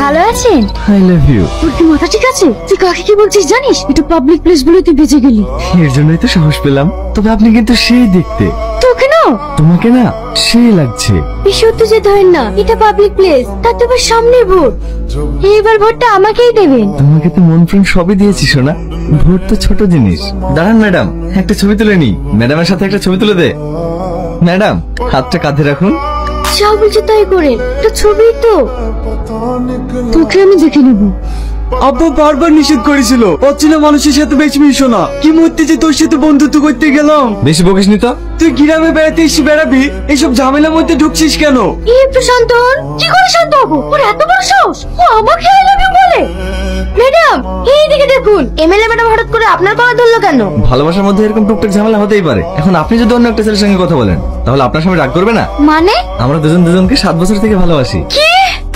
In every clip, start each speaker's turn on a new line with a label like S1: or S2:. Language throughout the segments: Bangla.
S1: ভালো আছেন?
S2: I love you.
S1: তোর কি মাথা ঠিক আছে? তুই কাকে কি বলছিস জানিস? এটা পাবলিক প্লেস বলে তুই বেঁচে গেলি।
S2: এর জন্যই তো সাহস পেলাম। তবে আপনি কিন্তু সেই দেখতে।
S1: তোকে না,
S2: তোমাকে না সেই লাগছে।
S1: বেশি উত্তেজিত হন না, এটা পাবলিক প্লেস, তার তো আবার সামনে ভোট। এবার ভোটটা আমাকেই দেবেন।
S2: তোমাকে তো মন প্রাণ সবই দিয়েছি সোনা, ভোট তো ছোট জিনিস। দাঁড়ান ম্যাডাম, একটা ছবি তুলে নি। ম্যাডামের সাথে একটা ছবি তুলে দে। ম্যাডাম হাতটা কাঁধে রাখুন।
S1: যা বলছে তাই করেন, এটা ছবি তো। তোকে আমি দেখে নেবো।
S3: আব্বু বারবার নিষেধ করেছিল অচেনা মানুষের সাথে বেশি মিশো না। কি মরতে যে তোর সাথে বন্ধুত্ব করতে গেলাম।
S2: বেশি বকিস নি তো।
S3: তুই গ্রামে বেড়াতে এসে বেড়াবি, এইসব ঝামেলার মধ্যে ঢুকছিস কেন?
S1: একটু শান্ত হন। কি করে শান্ত হবো? ওর এত বড় সাহস, ও আমাকে আই লাভ ইউ বলে। ম্যাডাম এইদিকে দেখুন, এমএলএ ম্যাডাম হঠাৎ করে আপনার কলা ধরলো কেন?
S2: ভালোবাসার মধ্যে এরকম টুকটাক ঝামেলা হতেই পারে। এখন আপনি যদি অন্য একটা ছেলের সঙ্গে কথা বলেন তাহলে আপনার সামনে রাগ করবে না?
S1: মানে?
S2: আমরা দুজন দুজনকে 7 বছর থেকে ভালোবাসি।
S1: কি?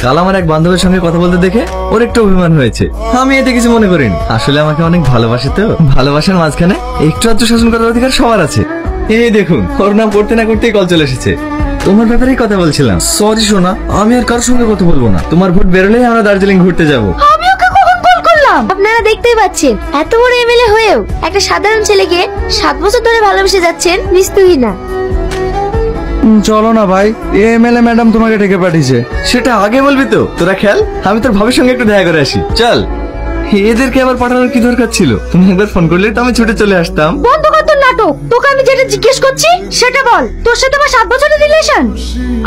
S2: কাল আমার এক বান্ধবের সঙ্গে কথা বলতে দেখে ওর একটু অভিমান হয়েছে। আমি এতে কিছু মনে করিনি। আসলে আমাকে অনেক ভালোবাসে তো। ভালোবাসার মাঝখানে একটু আধটু শাসন করার অধিকার সবার আছে। এই দেখুন, ওর নাম করতে না করতেই কল চলে এসেছে। তোমার ব্যাপারেই কথা বলছিলাম। সরি সোনা, আমি আর কারোর সঙ্গে কথা বলবো না। তোমার ভোট বেরোলেই আমরা দার্জিলিং ঘুরতে যাবো।
S1: আমি ওকে কখন কল করলাম? আপনারা দেখতেই পাচ্ছেন, এত বড় এমএলএ হয়েও একটা সাধারণ ছেলেকে 7 বছর ধরে ভালোবেসে যাচ্ছেন। নিস্তুহী না।
S3: চলো না ভাই, এমএলএ ম্যাডাম তোমাকে ডেকে পাঠিয়েছে।
S2: সেটা আগে বলবি তো। তোরা খেল, আমি তোর ভাবির সঙ্গে একটু দেখা করে আসি। চল। এদেরকে আবার পাঠানোর কি দরকার ছিল? তুমি একবার ফোন করলে তো আমি ছুটে চলে আসতাম।
S1: বন্ধ কর তোর নাটক। তোকে আমি যেটা জিজ্ঞেস করছি সেটা বল। তোর সাথে আমার 7 বছরের রিলেশন,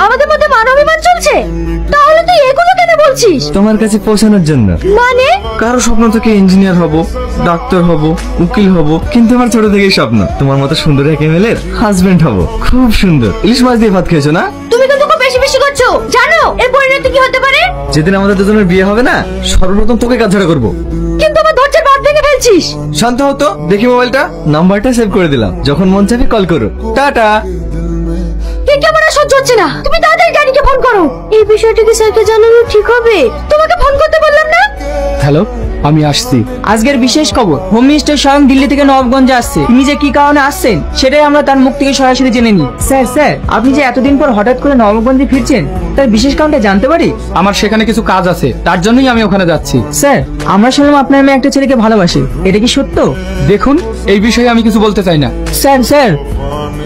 S1: আমাদের মধ্যে মানবিমান চলছে, তাহলে তুই এগুলো কেন বলছিস?
S2: তোমার কাছে পৌঁছানোর জন্য।
S1: মানে?
S2: কারো স্বপ্ন থেকে ইঞ্জিনিয়ার হব, ডাক্তার হব, উকিল হব, কিন্তু আমার ছোট থেকেই স্বপ্ন তোমার মতো সুন্দর এক এমএলএর হাজবেন্ড হব। খুব সুন্দর। ইলিশ মাছ দিয়ে ভাত খেয়েছো না?
S1: তুমি কিন্তু খুব বেশি বেশি করছো। জানো এর পরিণতি কি হতে পারে?
S2: যেদিন আমাদের দুজনের বিয়ে হবে না, সর্বপ্রথম তোকে কাজছাড়া করবো।
S1: কিন্তু আমার ধৈর্যের বাঁধ ভেঙে ফেলছিস।
S2: শান্ত হতো। দেখি মোবাইলটা, নাম্বারটা সেভ করে দিলাম। যখন মন চাইবে কল করো। টাটা।
S1: ঠিক আমার আর সহ্য হচ্ছে না। তুমি তাড়াতাড়ি গাড়িকে ফোন করো। এই বিষয়টা কি স্যারকে জানানো ঠিক হবে? তোমাকে ফোন করতে বললাম না?
S3: হ্যালো, আমি আসছি।
S4: আজকের বিশেষ খবর, হোম মিনিস্টার স্বয়ং দিল্লি থেকে নবাবগঞ্জে আসছে। তিনি যে কি কারণে আসছেন সেটাই আমরা তার মুখ থেকে সরাসরি জেনে নিই। স্যার আপনি যে এতদিন পর হঠাৎ করে নবাবগঞ্জে ফিরছেন, তার বিশেষ কারণটা জানতে পারি?
S3: আমার সেখানে কিছু কাজ আছে, তার জন্যই আমি ওখানে যাচ্ছি।
S4: স্যার আমরা শুনলাম আপনার মেয়ে একটা ছেলেকে ভালোবাসে, এটা কি সত্য?
S3: দেখুন, এই বিষয়ে আমি কিছু বলতে চাই না।
S4: Sir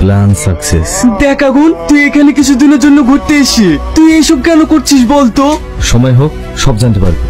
S2: plan success.
S3: দেখ আগুন, তুই এখানে কিছুদিনের জন্য ঘুরতে এসেছিস, তুই এইসব কেন করছিস বলতো?
S2: সময় হোক সব জানতে পারবি।